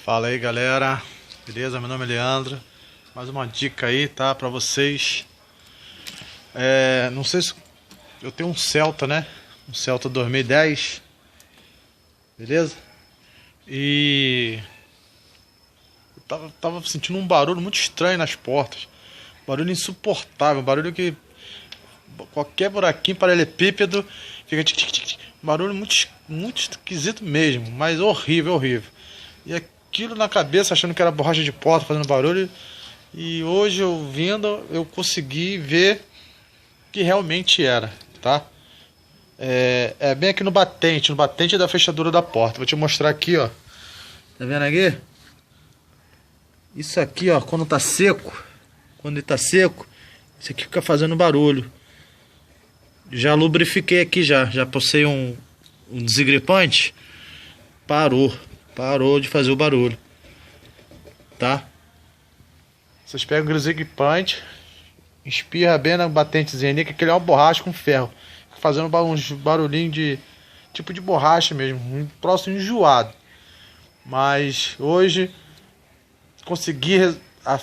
Fala aí, galera, beleza? Meu nome é Leandro. Mais uma dica aí, tá, pra vocês. Não sei se eu tenho um Celta, né? Um Celta 2010, beleza? E eu tava sentindo um barulho muito estranho nas portas, barulho insuportável, barulho que qualquer buraquinho paralelepípedo fica tic, tic, tic, tic. Barulho muito esquisito mesmo, mas horrível, horrível. E aquilo na cabeça, achando que era borracha de porta fazendo barulho. E hoje eu vindo, eu consegui ver que realmente era, tá? É bem aqui no batente da fechadura da porta. Vou te mostrar aqui, ó. Tá vendo aqui? Isso aqui, ó, quando ele tá seco, isso aqui fica fazendo barulho. Já lubrifiquei aqui já passei um desengripante. Parou de fazer o barulho, tá? Vocês pegam o desengripante, espirra bem na batentezinha ali, que aquele é uma borracha com ferro, fazendo uns barulhinhos de tipo de borracha mesmo, um próximo enjoado. Mas hoje consegui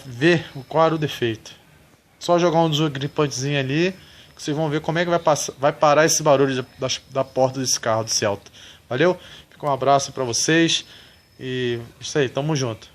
ver qual era o defeito. Só jogar um desengripantezinho ali, que vocês vão ver como é que vai parar esse barulho da porta desse carro do Celta. Valeu? Fica um abraço pra vocês e isso aí, tamo junto.